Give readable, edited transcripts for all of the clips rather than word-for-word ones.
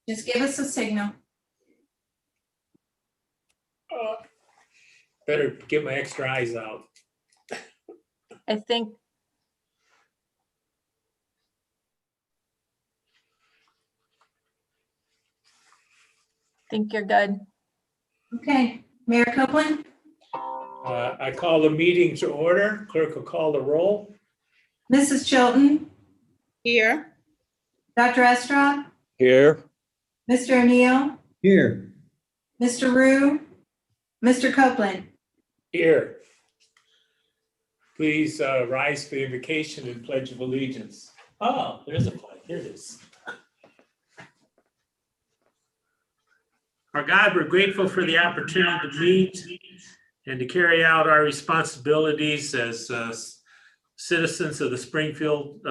Just give us a signal. Better get my extra eyes out. I think you're good. Okay, Mayor Copeland, I call the meeting to order. Clerk will call the roll. Mrs. Chilton, Here. Dr. Estrad, Here. Mr. O'Neill, Here. Mr. Rue, Mr. Copeland. Here. Please rise for the invocation and pledge of allegiance. Oh, there's a flag. Here it is. Our God, we're grateful for the opportunity to meet and to carry out our responsibilities as citizens of the Springfield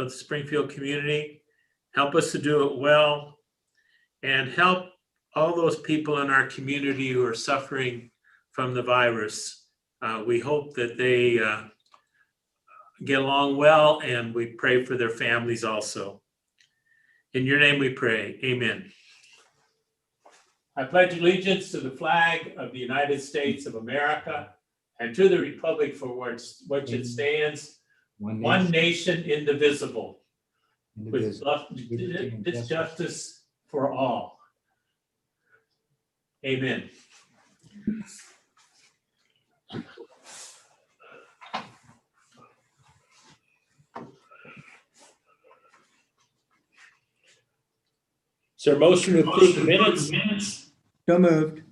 community. Help us to do it well and help all those people in our community who are suffering from the virus. We hope that they get along well, and we pray for their families also. In your name we pray, amen. I pledge allegiance to the flag of the United States of America and to the republic for which it stands, one nation indivisible, with justice for all. Amen. Is there a motion to approve the minutes? So moved.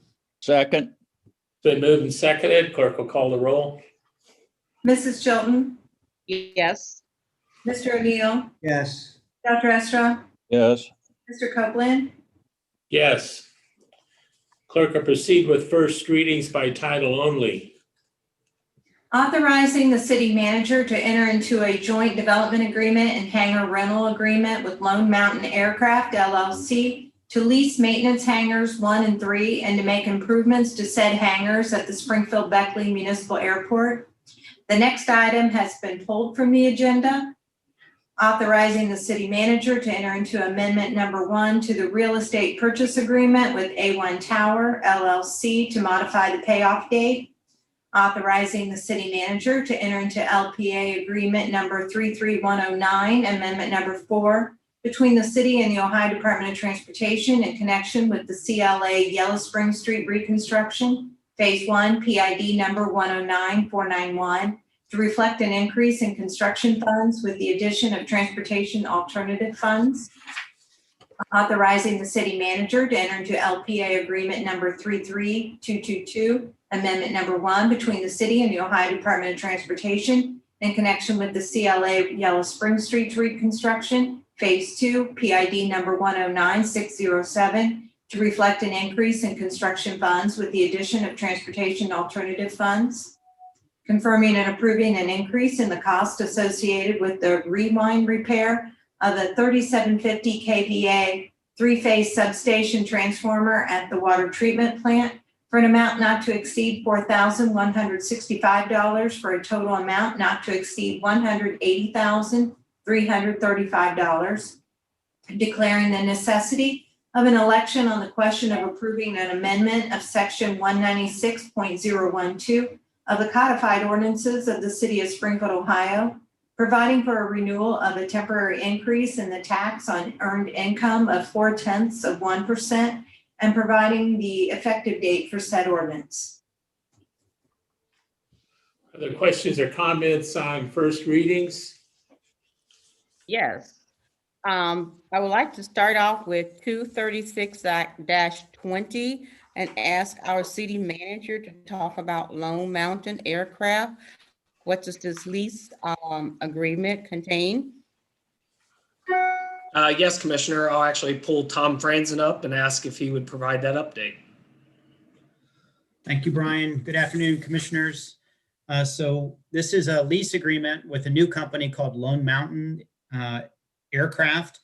Second. Been moved and seconded. Clerk will call the roll. Mrs. Chilton, Yes. Mr. O'Neill, Yes. Dr. Estrad, Yes. Mr. Copeland. Yes. Clerk will proceed with first readings by title only. Authorizing the city manager to enter into a joint development agreement and hangar rental agreement with Lone Mountain Aircraft LLC to lease maintenance hangars 1 and 3 and to make improvements to said hangars at the Springfield Beckley Municipal Airport. The next item has been pulled from the agenda. Authorizing the city manager to enter into amendment number 1 to the real estate purchase agreement with A1 Tower LLC to modify the payoff date. Authorizing the city manager to enter into LPA agreement number 33109, amendment number 4, between the city and the Ohio Department of Transportation in connection with the CLA Yellow Spring Street reconstruction, Phase 1, PID number 109491, to reflect an increase in construction funds with the addition of transportation alternative funds. Authorizing the city manager to enter into LPA agreement number 33222, amendment number 1, between the city and the Ohio Department of Transportation in connection with the CLA Yellow Spring Street reconstruction, Phase 2, PID number 109607, to reflect an increase in construction funds with the addition of transportation alternative funds. Confirming and approving an increase in the cost associated with the rewind repair of a 3750 kVA 3-phase substation transformer at the water treatment plant for an amount not to exceed $4,165 for a total amount not to exceed $180,335. Declaring the necessity of an election on the question of approving an amendment of section 196.012 of the codified ordinances of the city of Springfield, Ohio, providing for a renewal of a temporary increase in the tax on earned income of 0.4% and providing the effective date for said ordinance. Are there questions or comments on first readings? Yes. I would like to start off with 236-20 and ask our city manager to talk about Lone Mountain Aircraft. What does this lease agreement contain? Yes, Commissioner, I'll actually pull Tom Franzen up and ask if he would provide that update. Thank you, Brian. Good afternoon, Commissioners. So this is a lease agreement with a new company called Lone Mountain Aircraft.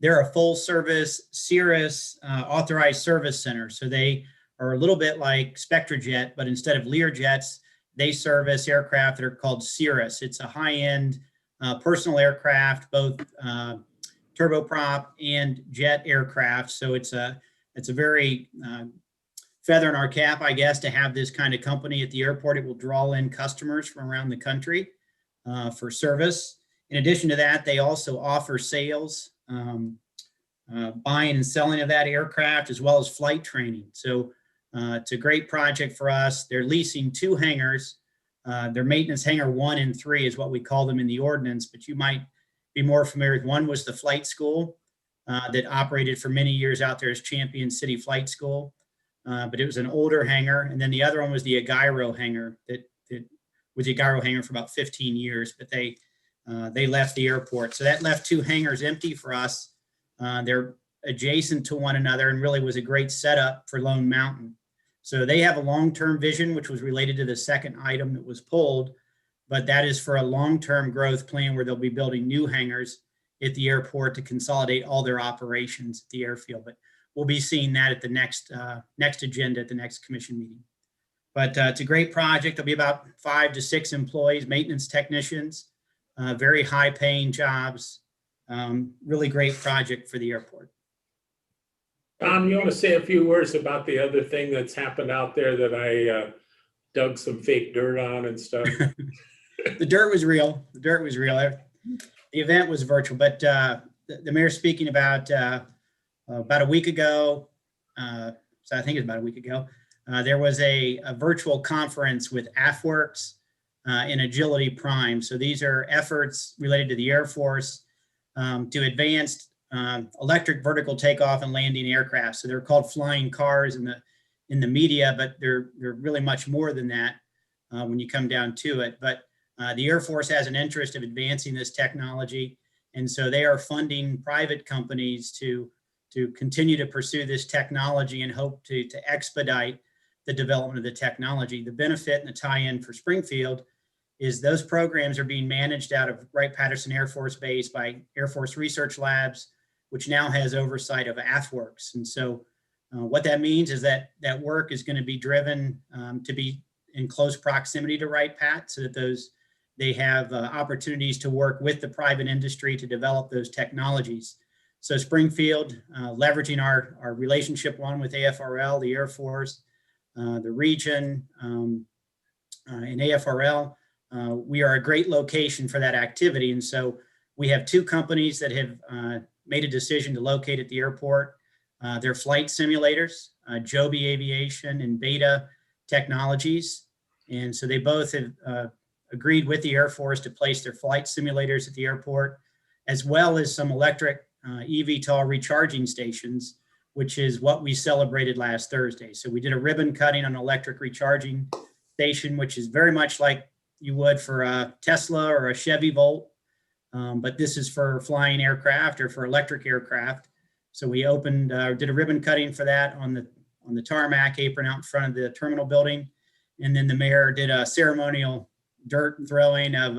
They're a full-service Cirrus authorized service center. So they are a little bit like SpectraJet, but instead of Learjets, they service aircraft that are called Cirrus. It's a high-end personal aircraft, both turboprop and jet aircraft. So it's a very feather in our cap, I guess, to have this kind of company at the airport. It will draw in customers from around the country for service. In addition to that, they also offer sales, buying and selling of that aircraft, as well as flight training. So it's a great project for us. They're leasing 2 hangars. Their maintenance hangar 1 and 3 is what we call them in the ordinance, but you might be more familiar with. One was the flight school that operated for many years out there as Champion City Flight School, but it was an older hangar. And then the other one was the Agairo hangar that was the Agairo hangar for about 15 years, but they left the airport. So that left 2 hangars empty for us. They're adjacent to one another and really was a great setup for Lone Mountain. So they have a long-term vision, which was related to the second item that was pulled, but that is for a long-term growth plan where they'll be building new hangars at the airport to consolidate all their operations at the airfield. But we'll be seeing that at the next agenda at the next commission meeting. But it's a great project. There'll be about 5 to 6 employees, maintenance technicians, very high-paying jobs. Really great project for the airport. Tom, you want to say a few words about the other thing that's happened out there that I dug some fake dirt on and stuff? The dirt was real. The dirt was real. The event was virtual, but the mayor speaking about a week ago, so I think it's about a week ago, there was a virtual conference with AFWERX and Agility Prime. So these are efforts related to the Air Force to advance electric vertical takeoff and landing aircraft. So they're called flying cars in the media, but they're really much more than that when you come down to it. But the Air Force has an interest of advancing this technology, and so they are funding private companies to continue to pursue this technology and hope to expedite the development of the technology. The benefit and the tie-in for Springfield is those programs are being managed out of Wright-Patterson Air Force Base by Air Force Research Labs, which now has oversight of AFWERX. And so what that means is that work is going to be driven to be in close proximity to Wright-Pat, so that they have opportunities to work with the private industry to develop those technologies. So Springfield, leveraging our relationship with AFRL, the Air Force, the region, and AFRL, we are a great location for that activity. And so we have 2 companies that have made a decision to locate at the airport. They're flight simulators, Joby Aviation and Beta Technologies. And so they both have agreed with the Air Force to place their flight simulators at the airport, as well as some electric eVTOL recharging stations, which is what we celebrated last Thursday. So we did a ribbon cutting on an electric recharging station, which is very much like you would for a Tesla or a Chevy Volt. But this is for flying aircraft or for electric aircraft. So we did a ribbon cutting for that on the tarmac apron out in front of the terminal building. And then the mayor did a ceremonial dirt throwing of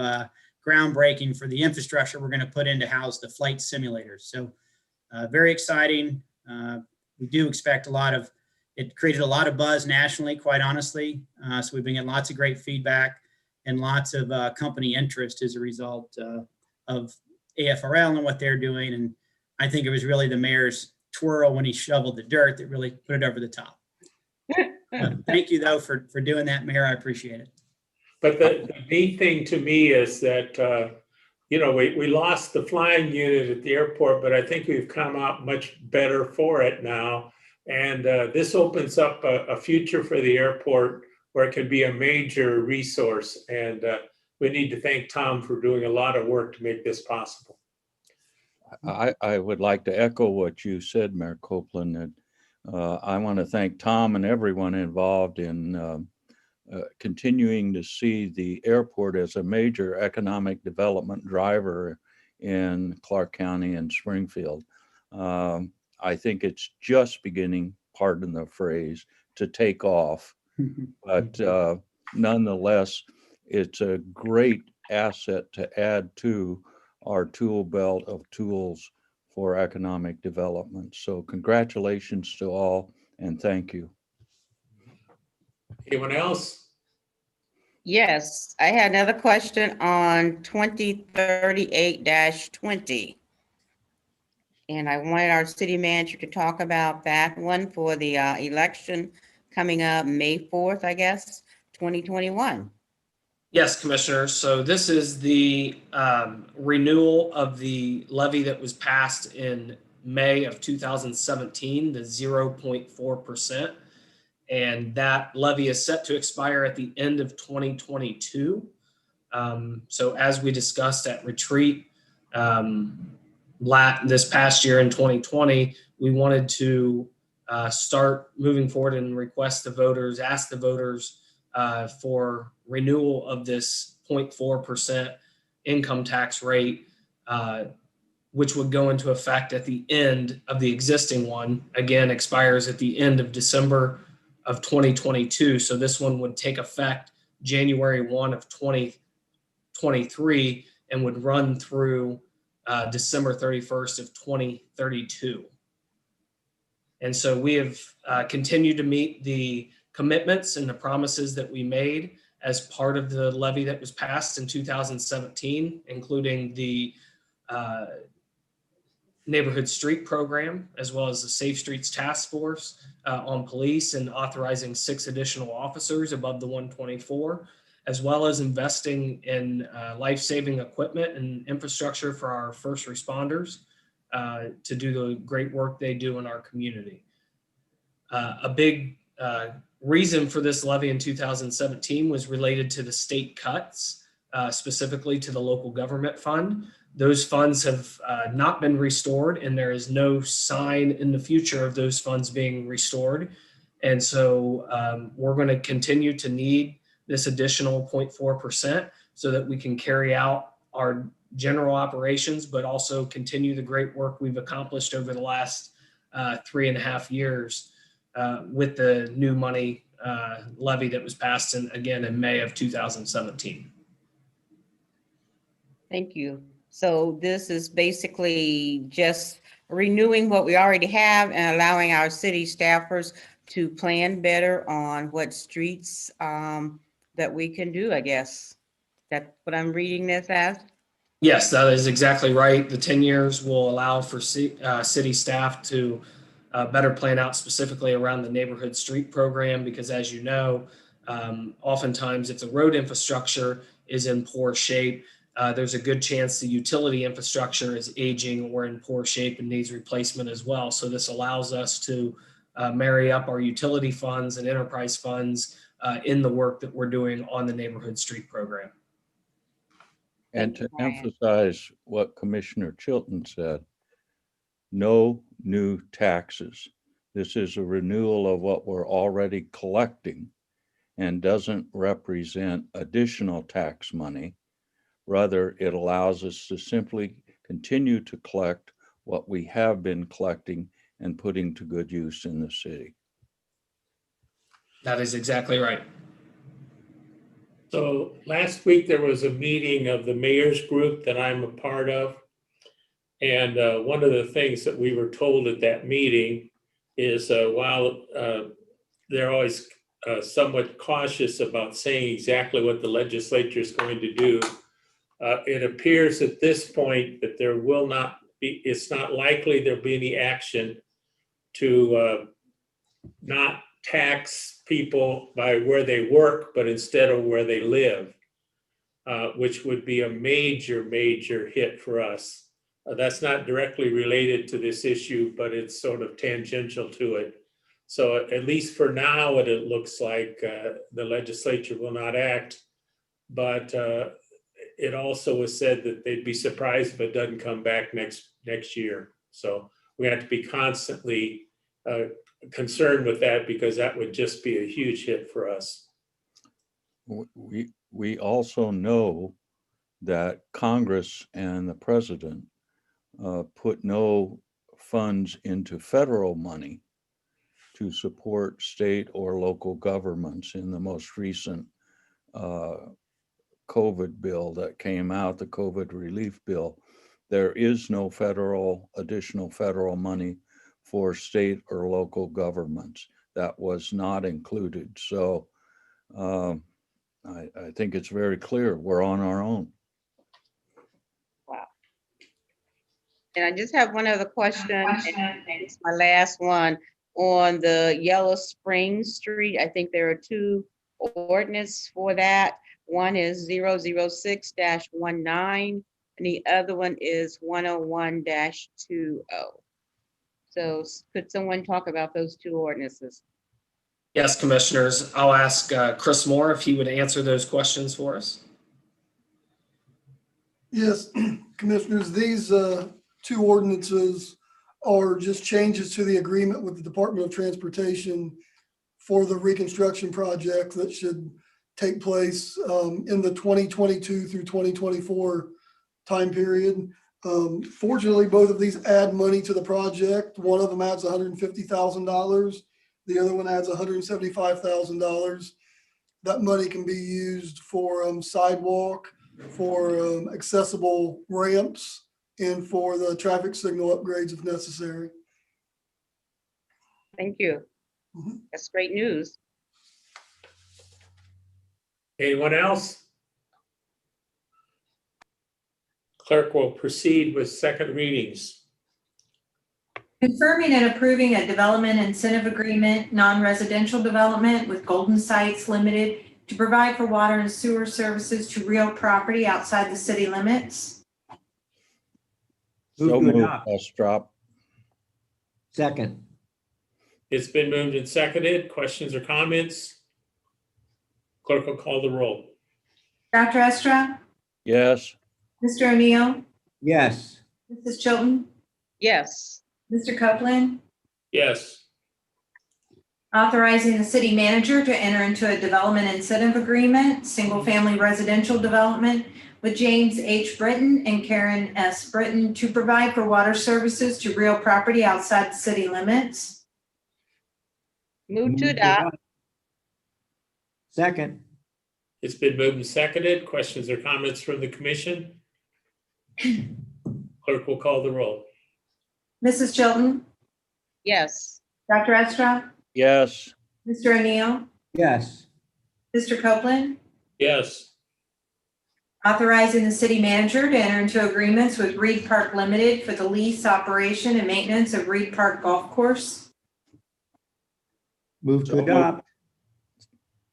groundbreaking for the infrastructure we're going to put in to house the flight simulators. So very exciting. We do expect it created a lot of buzz nationally, quite honestly. So we've been getting lots of great feedback and lots of company interest as a result of AFRL and what they're doing. And I think it was really the mayor's twirl when he shoveled the dirt that really put it over the top. Thank you, though, for doing that, Mayor. I appreciate it. But the neat thing to me is that, we lost the flying unit at the airport, but I think we've come out much better for it now. And this opens up a future for the airport where it can be a major resource. And we need to thank Tom for doing a lot of work to make this possible. I would like to echo what you said, Mayor Copeland, that I want to thank Tom and everyone involved in continuing to see the airport as a major economic development driver in Clark County and Springfield. I think it's just beginning, pardon the phrase, to take off. But nonetheless, it's a great asset to add to our tool belt of tools for economic development. So congratulations to all and thank you. Anyone else? Yes, I had another question on 2038-20. And I wanted our city manager to talk about that one for the election coming up May 4th, I guess, 2021. Yes, Commissioner. So this is the renewal of the levy that was passed in May of 2017, the 0.4%. And that levy is set to expire at the end of 2022. So as we discussed at retreat this past year in 2020, we wanted to start moving forward and ask the voters for renewal of this 0.4% income tax rate, which would go into effect at the end of the existing one. Again, expires at the end of December of 2022. So this one would take effect January 1 of 2023 and would run through December 31st of 2032. And so we have continued to meet the commitments and the promises that we made as part of the levy that was passed in 2017, including the neighborhood street program, as well as the Safe Streets Task Force on police, and authorizing 6 additional officers above the 124, as well as investing in life-saving equipment and infrastructure for our first responders to do the great work they do in our community. A big reason for this levy in 2017 was related to the state cuts, specifically to the local government fund. Those funds have not been restored, and there is no sign in the future of those funds being restored. And so we're going to continue to need this additional 0.4% so that we can carry out our general operations, but also continue the great work we've accomplished over the last 3.5 years with the new money levy that was passed in May of 2017. Thank you. So this is basically just renewing what we already have and allowing our city staffers to plan better on what streets that we can do, I guess. That's what I'm reading this as? Yes, that is exactly right. The 10 years will allow for city staff to better plan out specifically around the neighborhood street program, because as you know, oftentimes if the road infrastructure is in poor shape, there's a good chance the utility infrastructure is aging or in poor shape and needs replacement as well. So this allows us to marry up our utility funds and enterprise funds in the work that we're doing on the neighborhood street program. And Thank you, to Brian. emphasize what Commissioner Chilton said, no new taxes. This is a renewal of what we're already collecting and doesn't represent additional tax money. Rather, it allows us to simply continue to collect what we have been collecting and putting to good use in the city. That is exactly right. So last week there was a meeting of the mayor's group that I'm a part of. And one of the things that we were told at that meeting is while they're always somewhat cautious about saying exactly what the legislature is going to do, it appears at this point that there will not be, it's not likely there'll be any action to not tax people by where they work, but instead of where they live, which would be a major, major hit for us. That's not directly related to this issue, but it's sort of tangential to it. So at least for now, it looks like the legislature will not act, but it also was said that they'd be surprised if it doesn't come back next year. So we have to be constantly concerned with that, because that would just be a huge hit for us. We also know that Congress and the president put no funds into federal money to support state or local governments in the most recent COVID bill that came out, the COVID relief bill. There is no additional federal money for state or local governments. That was not included. So I think it's very clear we're on our own. Wow. And I just have one other question, and it's my last one. On the Yellow Spring Street, I think there are two ordinance for that. One is 006-19, and the other one is 101-20. So could someone talk about those two ordinances? Yes, Commissioners, I'll ask Chris Moore if he would answer those questions for us. Yes, Commissioners, these two ordinances are just changes to the agreement with the Department of Transportation for the reconstruction project that should take place in the 2022 through 2024 time period. Fortunately, both of these add money to the project. One of them adds $150,000. The other one adds $175,000. That money can be used for sidewalk, for accessible ramps, and for the traffic signal upgrades if necessary. Thank you. Mhm. That's great news. Anyone else? Clerk will proceed with second readings. Confirming and approving a development incentive agreement, non-residential development with Golden Sites Limited to provide for water and sewer services to real property outside the city limits. So Move to moved, adopt. Estrop. Second. It's been moved and seconded. Questions or comments? Clerk will call the roll. Dr. Estra, Yes. Mr. O'Neill, Yes. Mrs. Chilton, Yes. Mr. Copeland, Yes. authorizing the city manager to enter into a development incentive agreement, single-family residential development with James H. Britton and Karen S. Britton to provide for water services to real property outside the city limits. Move to adopt. Second. It's been moved and seconded. Questions or comments from the commission? Clerk will call the roll. Mrs. Chilton, Yes. Dr. Estra, Yes. Mr. O'Neill, Yes. Mr. Copeland, Yes. authorizing the city manager to enter into agreements with Reed Park Limited for the lease, operation, and maintenance of Reed Park Golf Course. Move So to moved. adopt.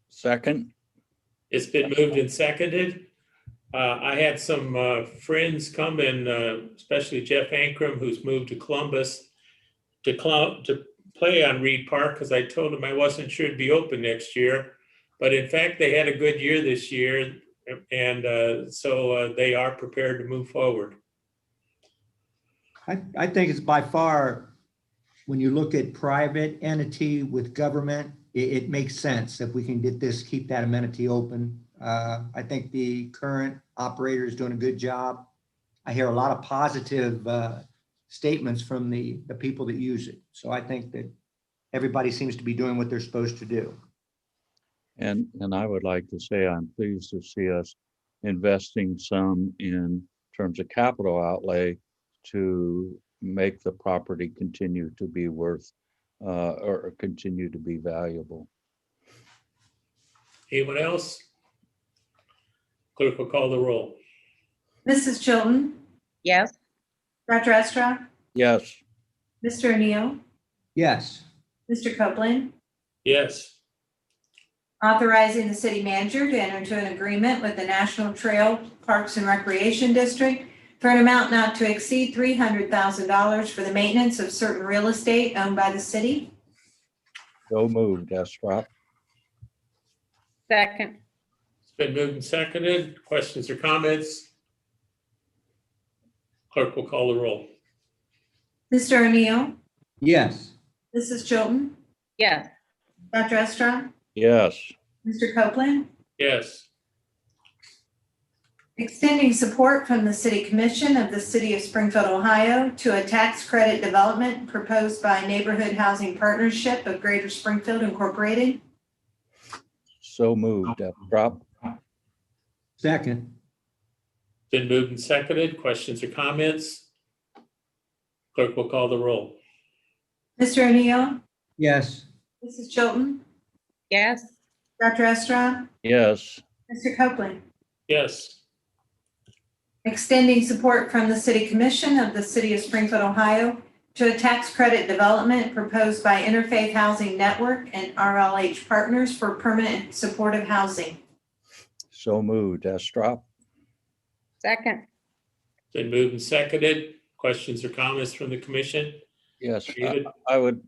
Second. It's been moved and seconded. I had some friends come in, especially Jeff Ankrum, who's moved to Columbus, to play on Reed Park, because I told him I wasn't sure it'd be open next year. But in fact, they had a good year this year, and so they are prepared to move forward. I think it's by far, when you look at private entity with government, it makes sense if we can get this, keep that amenity open. I think the current operator is doing a good job. I hear a lot of positive statements from the people that use it. So I think that everybody seems to be doing what they're supposed to do. And I would like to say I'm pleased to see us investing some in terms of capital outlay to make the property continue to be worth or continue to be valuable. Anyone else? Clerk will call the roll. Mrs. Chilton, Yes. Dr. Estra, Yes. Mr. O'Neill, Yes. Mr. Copeland, Yes. authorizing the city manager to enter into an agreement with the National Trail Parks and Recreation District for an amount not to exceed $300,000 for the maintenance of certain real estate owned by the city. So moved, Estrop. Second. It's been moved and seconded. Questions or comments? Clerk will call the roll. Mr. O'Neill, Yes. Mrs. Chilton, Yes. Dr. Estra, Yes. Mr. Copeland, Yes. extending support from the City Commission of the City of Springfield, Ohio to a tax credit development proposed by Neighborhood Housing Partnership of Greater Springfield Incorporated. So moved, Estrop. Second. Been moved and seconded. Questions or comments? Clerk will call the roll. Mr. O'Neill, Yes. Mrs. Chilton, Yes. Dr. Estra, Yes. Mr. Copeland, Yes. Extending support from the City Commission of the City of Springfield, Ohio to a tax credit development proposed by Interfaith Housing Network and RLH Partners for permanent supportive housing. So moved. Estrop? Second. Been moved and seconded. Questions or comments from the commission? Yes, David? I would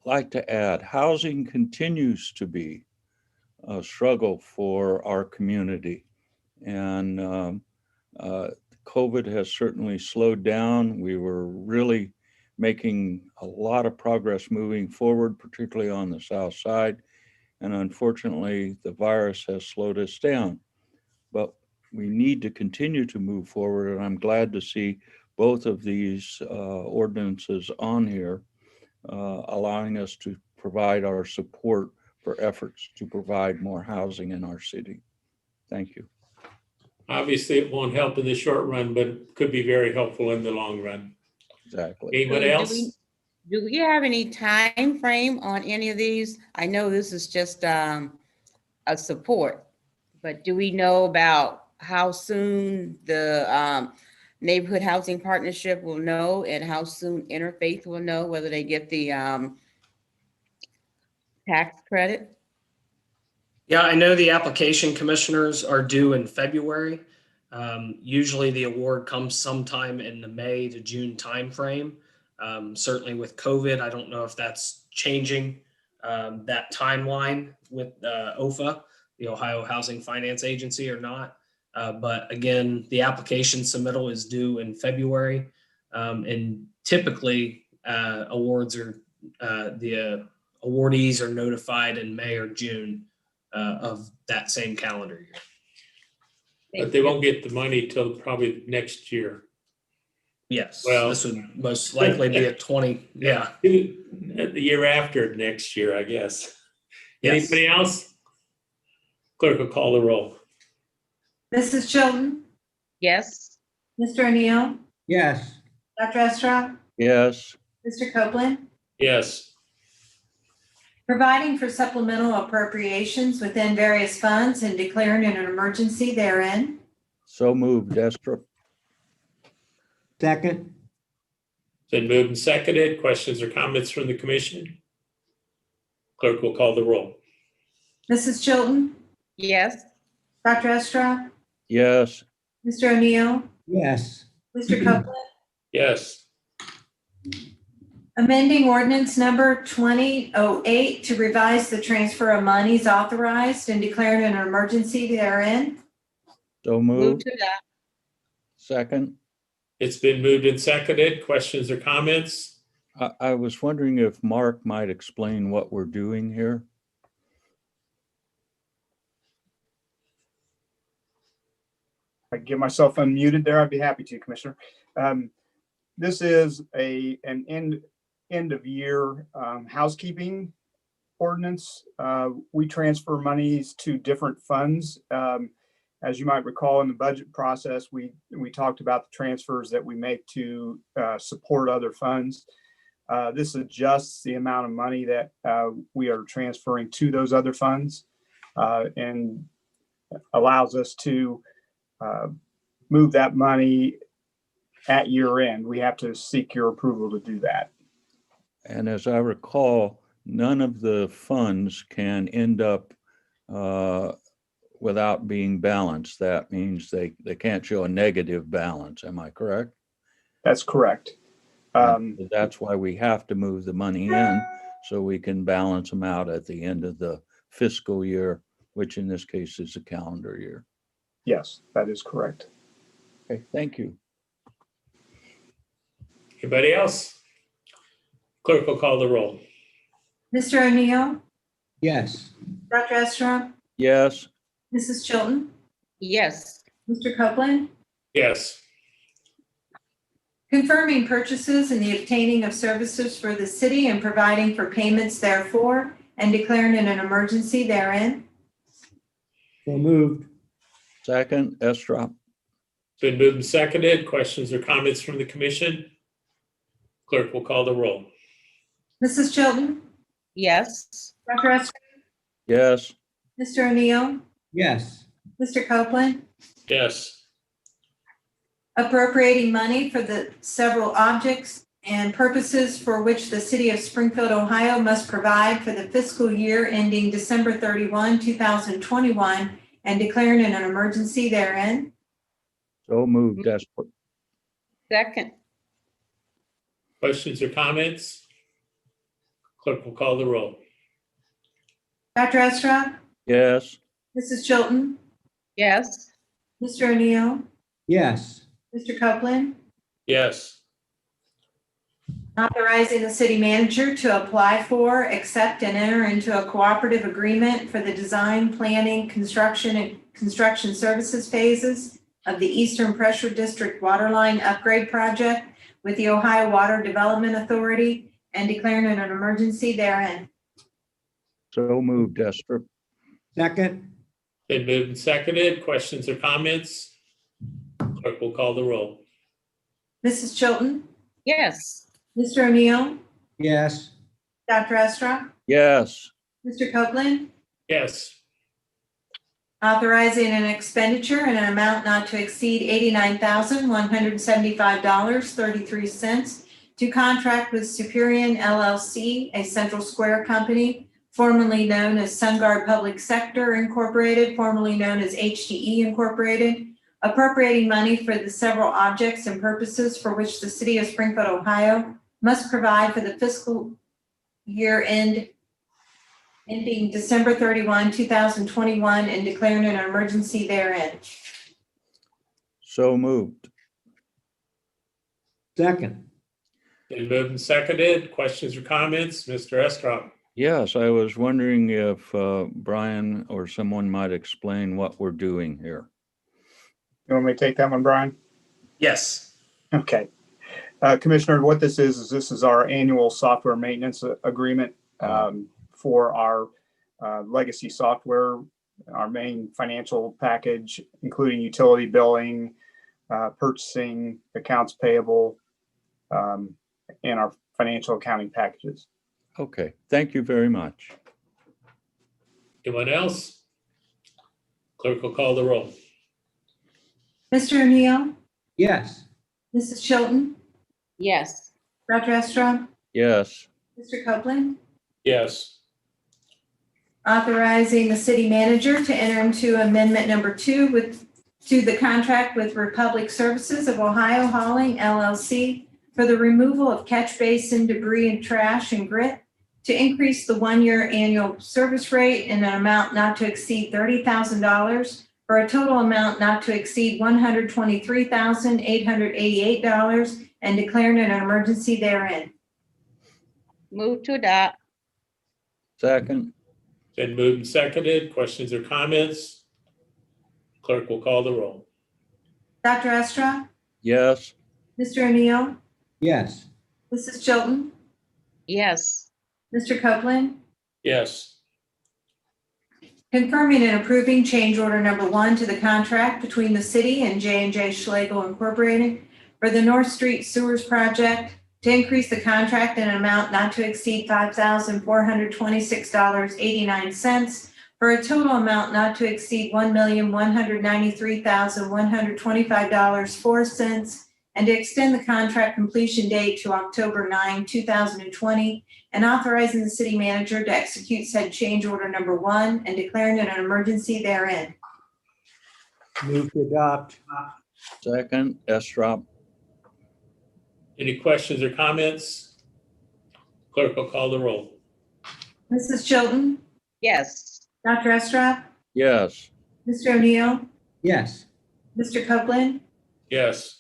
like to add, housing continues to be a struggle for our community. And COVID has certainly slowed down. We were really making a lot of progress moving forward, particularly on the south side. And unfortunately, the virus has slowed us down. But we need to continue to move forward. And I'm glad to see both of these ordinances on here, allowing us to provide our support for efforts to provide more housing in our city. Thank you. Obviously, it won't help in the short run, but could be very helpful in the long run. Exactly. Anyone Do else? Do we have any time frame on any of these? I know this is just a support, but do we know about how soon the Neighborhood Housing Partnership will know and how soon Interfaith will know whether they get the tax credit? Yeah, I know the application commissioners are due in February. Usually the award comes sometime in the May to June timeframe. Certainly with COVID, I don't know if that's changing that timeline with OFA, the Ohio Housing Finance Agency, or not. But again, the application submittal is due in February. And typically awards are, the awardees are notified in May or June of that same calendar year. But they won't get the money till probably next year. Yes, Well- this would most likely be a 20, yeah. The year after next year, I guess. Yes. Anybody else? Clerk will call the roll. Mrs. Chilton, Yes. Mr. O'Neill, Yes. Dr. Estrop, Yes, Mr. Copeland. Yes. Providing for supplemental appropriations within various funds and declaring an emergency therein. so moved. Estrop? Second. Been moved and seconded. Questions or comments from the commission? Clerk will call the roll. Mrs. Chilton, Yes. Dr. Estrop, Yes, Mr. O'Neill, Yes. Mr. Copeland. Yes. Amending ordinance number 2008 to revise the transfer of monies authorized and declaring an emergency therein. so Move moved. to adopt. Second. It's been moved and seconded. Questions or comments? I was wondering if Mark might explain what we're doing here. I can get myself unmuted there, I'd be happy to, Commissioner. This is an end of year housekeeping ordinance. We transfer monies to different funds. As you might recall, in the budget process, we talked about the transfers that we make to support other funds. This adjusts the amount of money that we are transferring to those other funds and allows us to move that money at year end. We have to seek your approval to do that. And as I recall, none of the funds can end up without being balanced. That means they can't show a negative balance. Am I correct? That's correct. That's why we have to move the money in so we can balance them out at the end of the fiscal year, which in this case is a calendar year. Yes, that is correct. Okay, thank you. Anybody else? Clerk will call the roll. Mr. O'Neill, Yes. Dr. Estrop, Yes, Mrs. Chilton, Yes. Mr. Copeland. Yes. Confirming purchases and the obtaining of services for the city and providing for payments therefore and declaring an emergency therein. So moved. second. Estrop? Been moved and seconded. Questions or comments from the commission? Clerk will call the roll. Mrs. Chilton, Yes. Dr. Estrop, Yes, Mr. O'Neill, Yes. Mr. Copeland. Yes. appropriating money for the several objects and purposes for which the city of Springfield, Ohio must provide for the fiscal year ending December 31, 2021, and declaring an emergency therein. So moved, Esper. Second. Questions or comments? Clerk will call the roll. Dr. Estra, Yes. Mrs. Chilton, Yes. Mr. O'Neill, yes, Mr. Copeland, Yes. authorizing the city manager to apply for, accept, and enter into a cooperative agreement for the design, planning, construction, and construction services phases of the Eastern Pressure District Waterline Upgrade Project with the Ohio Water Development Authority and declaring an emergency therein. So moved, Esper. second, Been moved and seconded. Questions or comments? Clerk will call the roll. Mrs. Chilton, Yes. Mr. O'Neill, yes, Dr. Estra, Yes. Mr. Copeland, Yes. authorizing an expenditure in an amount not to exceed $89,175.33 to contract with Superior LLC, a Central Square company, formerly known as SunGuard Public Sector Incorporated, formerly known as HDE Incorporated, appropriating money for the several objects and purposes for which the city of Springfield, Ohio must provide for the fiscal year ending December 31, 2021, and declaring an emergency therein. So moved. second, Been moved and seconded. Questions or comments? Mr. Estrop. Yes, I was wondering if Brian or someone might explain what we're doing here. You want me to take that one, Brian? Yes. Okay. Commissioner, what this is our annual software maintenance agreement for our legacy software, our main financial package, including utility billing, purchasing, accounts payable, and our financial accounting packages. Okay, thank you very much. Anyone else? Clerk will call the roll. Mr. O'Neill, yes, Mrs. Chilton, Yes. Dr. Estra, Yes. Mr. Copeland, Yes. authorizing the city manager to enter into amendment number 2 to the contract with Republic Services of Ohio Hauling LLC for the removal of catch basin debris and trash and grit to increase the 1-year annual service rate in an amount not to exceed $30,000 for a total amount not to exceed $123,888 and declaring an emergency therein. Move to adopt. Second. Been moved and seconded. Questions or comments? Clerk will call the roll. Dr. Estra, Yes. Mr. O'Neill, yes, Mrs. Chilton, yes, Mr. Copeland, Yes. confirming and approving change order number 1 to the contract between the city and J&J Schlegel Incorporated for the North Street Sewers Project to increase the contract in an amount not to exceed $5,426.89 for a total amount not to exceed $1,193,125.04 and to extend the contract completion date to October 9, 2020, and authorizing the city manager to execute said change order number 1 and declaring an emergency therein. move to adopt, Second, Estrop. Any questions or comments? Clerk will call the roll. Mrs. Chilton, yes, Dr. Estrop, Yes. Mr. O'Neill, yes, Mr. Copeland, Yes.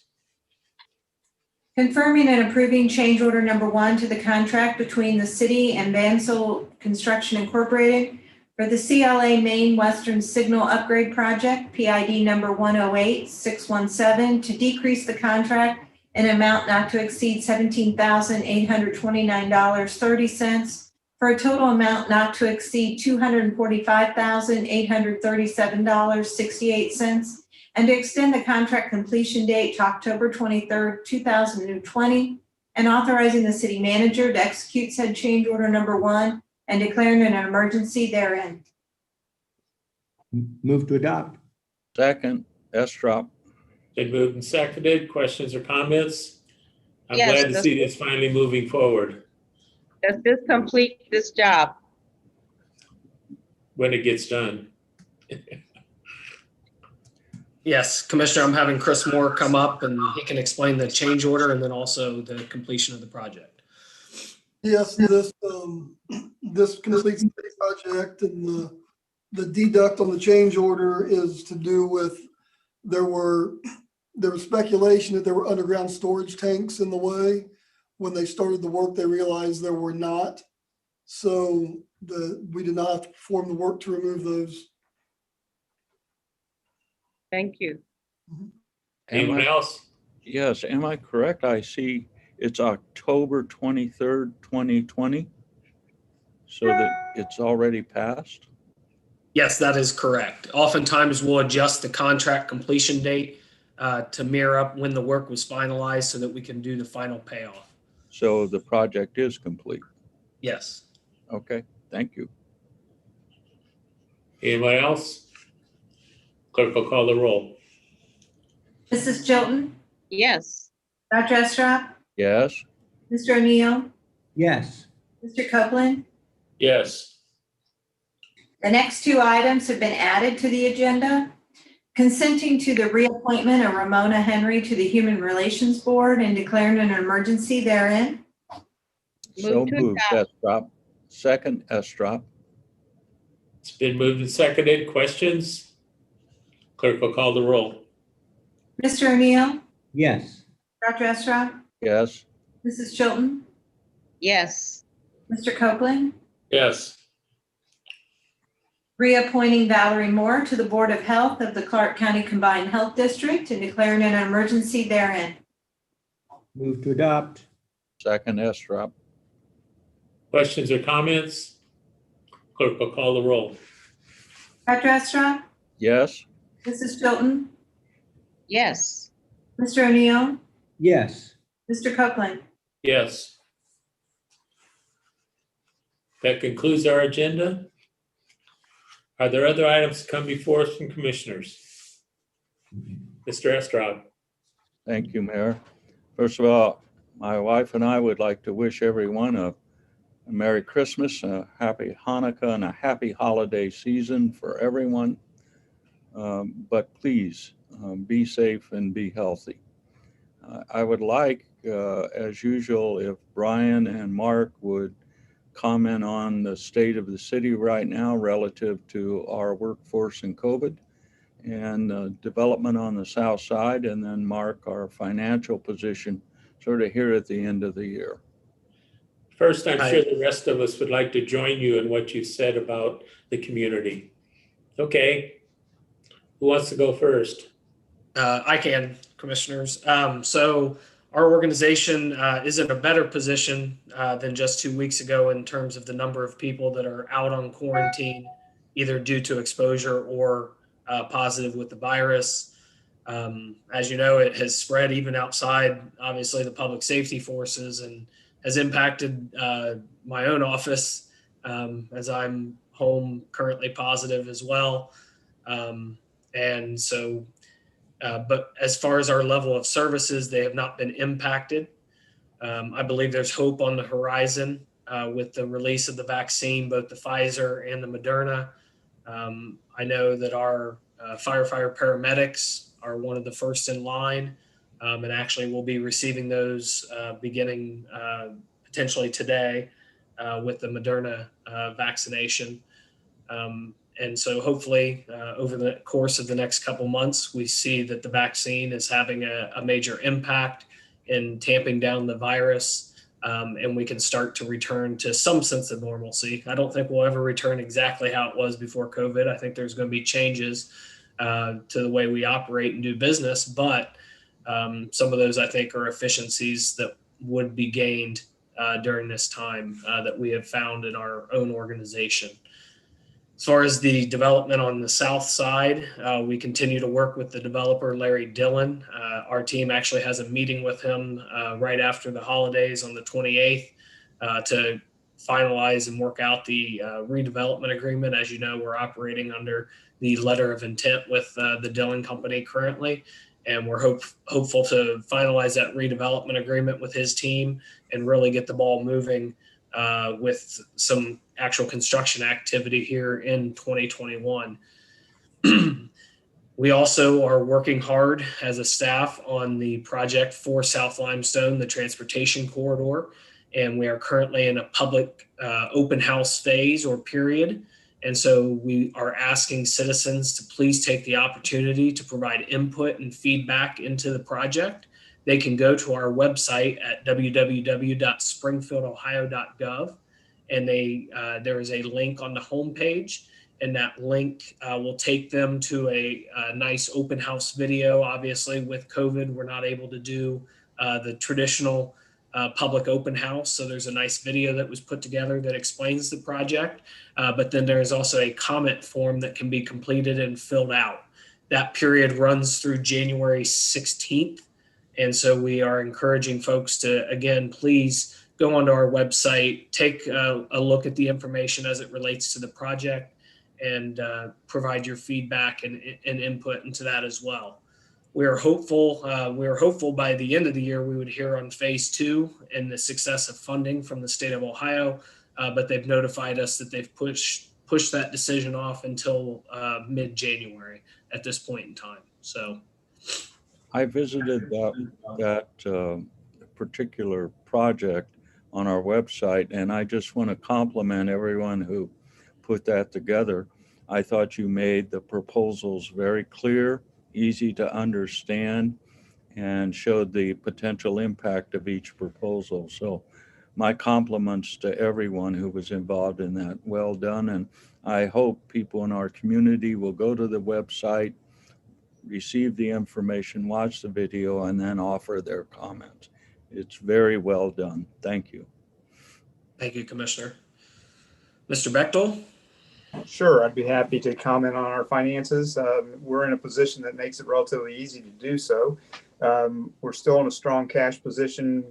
confirming and approving change order number 1 to the contract between the city and Bansell Construction Incorporated for the CLA Main Western Signal Upgrade Project, PID number 108617, to decrease the contract in an amount not to exceed $17,829.30 for a total amount not to exceed $245,837.68 and to extend the contract completion date to October 23rd, 2020, and authorizing the city manager to execute said change order number 1 and declaring an emergency therein. move to adopt, Second, Estrop. Been moved and seconded. Questions or comments? I'm Yes, glad to that's- see this finally moving forward Does this complete this job? when it gets done. Yes, Commissioner, I'm having Chris Moore come up and he can explain the change order and then also the completion of the project. Yes, this completes the project, and the deduct on the change order is to do with, there was speculation that there were underground storage tanks in the way. When they started the work, they realized there were not. So we did not have to perform the work to remove those. Thank you. Anyone else? Yes, am I correct? I see it's October 23rd, 2020. So that it's already passed? Yes, that is correct. Oftentimes we'll adjust the contract completion date to mirror up when the work was finalized so that we can do the final payoff. So the project is complete. Yes. Okay, thank you. Anyone else? Clerk will call the roll. Mrs. Chilton, Yes. Dr. Estrop, Yes, Mr. O'Neill, Yes, Mr. Copeland. Yes. The next two items have been added to the agenda. Consenting to the reappointment of Ramona Henry to the Human Relations Board and declaring an emergency therein. so Move to moved, Estrop. Second, Estrop. It's been moved and seconded. Questions? Clerk will call the roll. Mr. O'Neill, yes, Dr. Estrop, Yes, Mrs. Chilton, Yes. Mr. Copeland. Yes. Reappointing Valerie Moore to the Board of Health of the Clark County Combined Health District and declaring an emergency therein. move to adopt. second, Estrop. Questions or comments? Clerk will call the roll. Dr. Estrop, Yes, Mrs. Chilton, Yes. Mr. O'Neill, Yes, Mr. Copeland. Yes. That concludes our agenda. Are there other items to come before us from commissioners? Mr. Estrad. thank you, Mayor. First of all, my wife and I would like to wish everyone a Merry Christmas, a Happy Hanukkah, and a happy holiday season for everyone. But please be safe and be healthy. I would like, as usual, if Brian and Mark would comment on the state of the city right now relative to our workforce and COVID, and development on the south side, and then Mark, our financial position, sort of here at the end of the year. First, I'm sure the rest of us would like to join you in what you said about the community. Okay. Who wants to go first? I can, commissioners. So our organization is in a better position than just 2 weeks ago in terms of the number of people that are out on quarantine, either due to exposure or positive with the virus. As you know, it has spread even outside, obviously, the public safety forces and has impacted my own office as I'm home currently positive as well. And so, but as far as our level of services, they have not been impacted. I believe there's hope on the horizon with the release of the vaccine, both the Pfizer and the Moderna. I know that our firefighter paramedics are one of the first in line, and actually will be receiving those beginning potentially today with the Moderna vaccination. And so hopefully over the course of the next couple months, we see that the vaccine is having a major impact in tamping down the virus, and we can start to return to some sense of normalcy. I don't think we'll ever return exactly how it was before COVID. I think there's going to be changes to the way we operate and do business, but some of those I think are efficiencies that would be gained during this time that we have found in our own organization. As far as the development on the south side, we continue to work with the developer, Larry Dillon. Our team actually has a meeting with him right after the holidays on the 28th to finalize and work out the redevelopment agreement. As you know, we're operating under the letter of intent with the Dillon Company currently. And we're hopeful to finalize that redevelopment agreement with his team and really get the ball moving with some actual construction activity here in 2021. We also are working hard as a staff on the project for South Limestone, the transportation corridor, and we are currently in a public open house phase or period. And so we are asking citizens to please take the opportunity to provide input and feedback into the project. They can go to our website at www.springfieldohio.gov, and there is a link on the homepage, and that link will take them to a nice open house video. Obviously, with COVID, we're not able to do the traditional public open house. So there's a nice video that was put together that explains the project. But then there is also a comment form that can be completed and filled out. That period runs through January 16th. And so we are encouraging folks to, again, please go onto our website, take a look at the information as it relates to the project, and provide your feedback and input into that as well. We are hopeful by the end of the year we would hear on phase 2 and the success of funding from the state of Ohio, but they've notified us that they've pushed that decision off until mid-January at this point in time. So I visited that particular project on our website, and I just want to compliment everyone who put that together. I thought you made the proposals very clear, easy to understand, and showed the potential impact of each proposal. So my compliments to everyone who was involved in that. Well done. And I hope people in our community will go to the website, receive the information, watch the video, and then offer their comments. It's very well done. Thank you. thank you, Commissioner. Mr. Bechtel? Sure, I'd be happy to comment on our finances. We're in a position that makes it relatively easy to do so. We're still in a strong cash position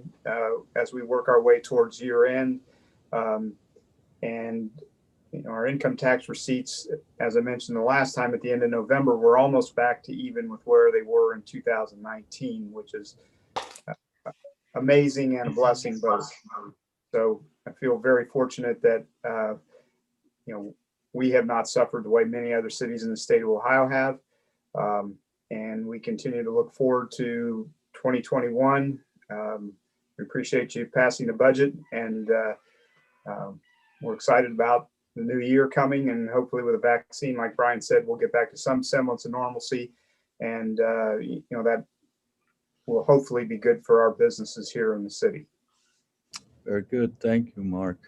as we work our way towards year end. And our income tax receipts, as I mentioned the last time at the end of November, we're almost back to even with where they were in 2019, which is amazing and a blessing both. So I feel very fortunate that we have not suffered the way many other cities in the state of Ohio have. And we continue to look forward to 2021. We appreciate you passing the budget, and we're excited about the new year coming, and hopefully with a vaccine, like Brian said, we'll get back to some semblance of normalcy, and that will hopefully be good for our businesses here in the city. Very good. Thank you, Mark.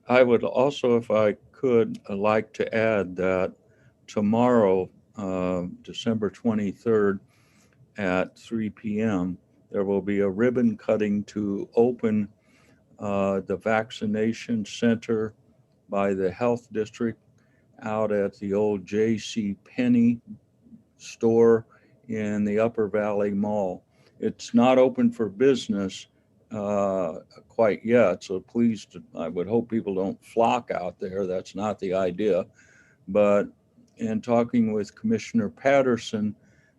I would also, if I could, like to add that tomorrow, December 23rd at 3 p.m., there will be a ribbon cutting to open the vaccination center by the health district out at the old J.C. Penney store in the Upper Valley Mall. It's not open for business quite yet, so please, I would hope people don't flock out there. That's not the idea. But in talking with Commissioner Patterson,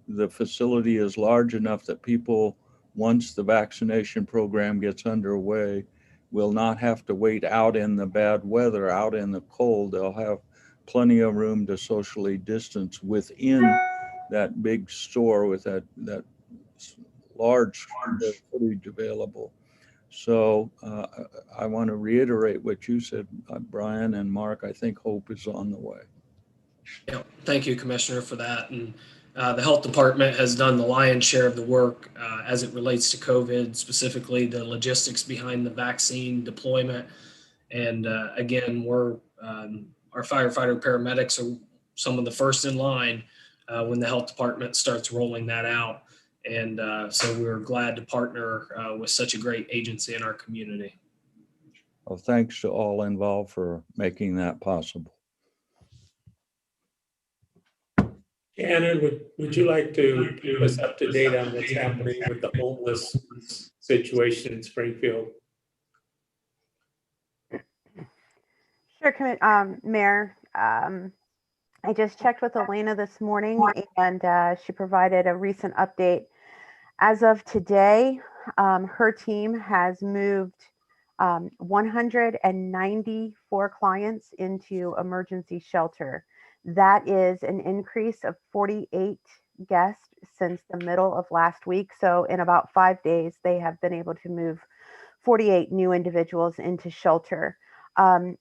the facility is large enough that people, once the vaccination program gets underway, will not have to wait out in the bad weather, out in the cold. They'll have plenty of room to socially distance within that big store with that large footage available. So I want to reiterate what you said, Brian and Mark. I think hope is on the way. Yeah, thank you, Commissioner, for that. And the health department has done the lion's share of the work as it relates to COVID, specifically the logistics behind the vaccine deployment. And again, our firefighter paramedics are some of the first in line when the health department starts rolling that out. And so we're glad to partner with such a great agency in our community. Well, thanks to all involved for making that possible. Shannon, would you like to keep us up to date on what's happening with the homeless situation in Springfield? Sure, Mayor. I just checked with Elena this morning and she provided a recent update. As of today, her team has moved 194 clients into emergency shelter. That is an increase of 48 guests since the middle of last week. So in about 5 days, they have been able to move 48 new individuals into shelter.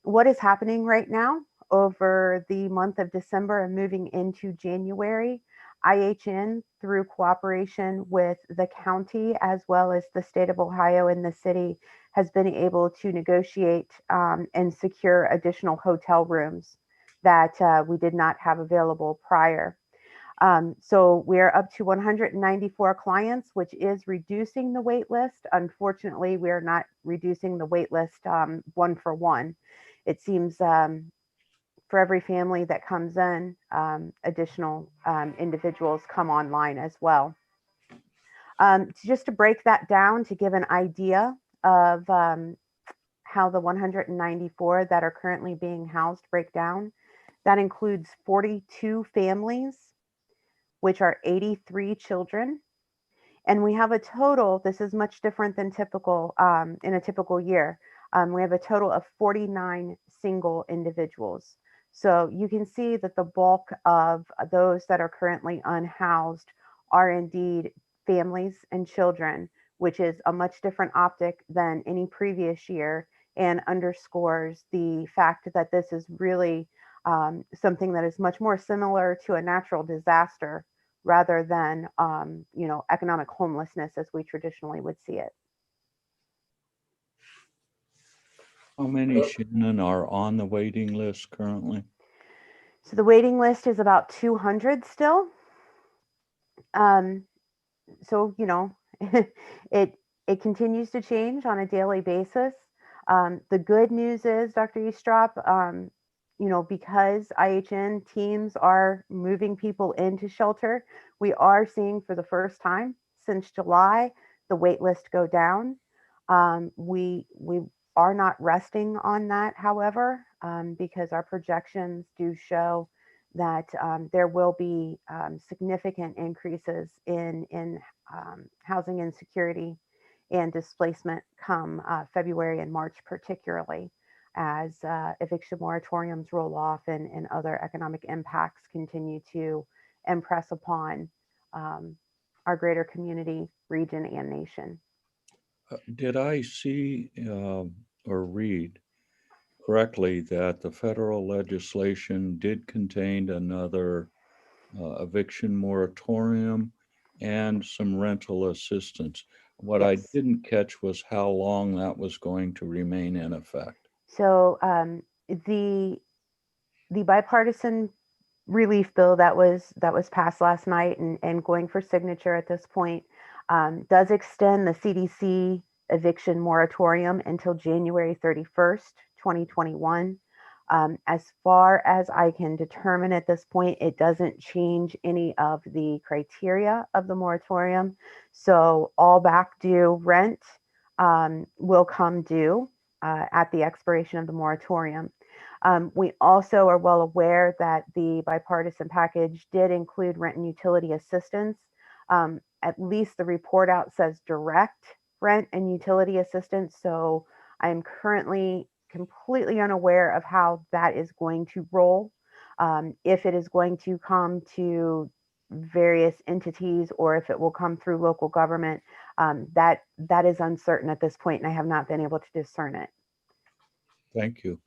What is happening right now over the month of December and moving into January, IHN, through cooperation with the county as well as the state of Ohio and the city, has been able to negotiate and secure additional hotel rooms that we did not have available prior. So we're up to 194 clients, which is reducing the wait list. Unfortunately, we're not reducing the wait list one for one. It seems for every family that comes in, additional individuals come online as well. Just to break that down, to give an idea of how the 194 that are currently being housed break down, that includes 42 families, which are 83 children. And we have a total, this is much different than typical in a typical year. We have a total of 49 single individuals. So you can see that the bulk of those that are currently unhoused are indeed families and children, which is a much different optic than any previous year and underscores the fact that this is really something that is much more similar to a natural disaster rather than, economic homelessness as we traditionally would see it. How many, Shannon, are on the waiting list currently? So the waiting list is about 200 still. So, it continues to change on a daily basis. The good news is, Dr. Eastrop, because IHN teams are moving people into shelter, we are seeing for the first time since July the wait list go down. We are not resting on that, however, because our projections do show that there will be significant increases in housing insecurity and displacement come February and March, particularly as eviction moratoriums roll off and other economic impacts continue to impress upon our greater community, region, and nation. Did I see or read correctly that the federal legislation did contain another eviction moratorium and some rental assistance? What I Yes. didn't catch was how long that was going to remain in effect. So the bipartisan relief bill that was passed last night and going for signature at this point does extend the CDC eviction moratorium until January 31st, 2021. As far as I can determine at this point, it doesn't change any of the criteria of the moratorium. So all back due rent will come due at the expiration of the moratorium. We also are well aware that the bipartisan package did include rent and utility assistance. At least the report out says direct rent and utility assistance. So I'm currently completely unaware of how that is going to roll. If it is going to come to various entities or if it will come through local government, that is uncertain at this point, and I have not been able to discern it. Thank you.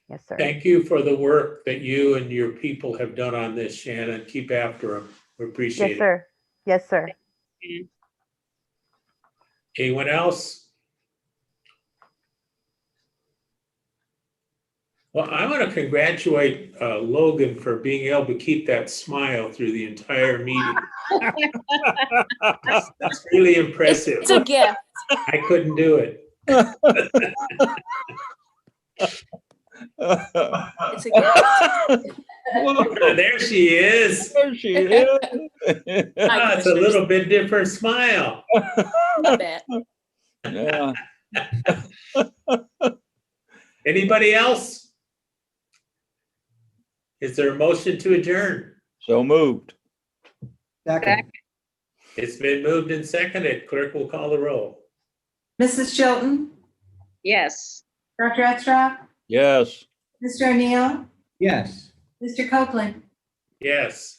Yes, sir. Thank you for the work that you and your people have done on this, Shannon. Keep after them. We appreciate Yes, it. sir. Yes, sir. Anyone else? Well, I want to congratulate Logan for being able to keep that smile through the entire meeting. That's really impressive. It's a gift. I couldn't do it. It's a gift. There she is. There she is. Ah, it's a little bit different smile. A bit. Yeah. Anybody else? Is there a motion to adjourn? So moved. Second, It's been moved and seconded. Clerk will call the roll. Mrs. Chilton, Yes. Dr. Estrop, Yes. Mr. O'Neill, yes. Mr. Copeland. Yes.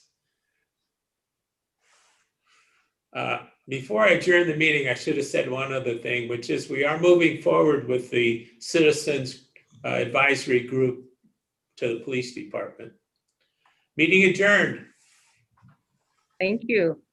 Before I adjourn the meeting, I should have said one other thing, which is we are moving forward with the Citizens Advisory Group to the Police Department. Meeting adjourned. Thank you.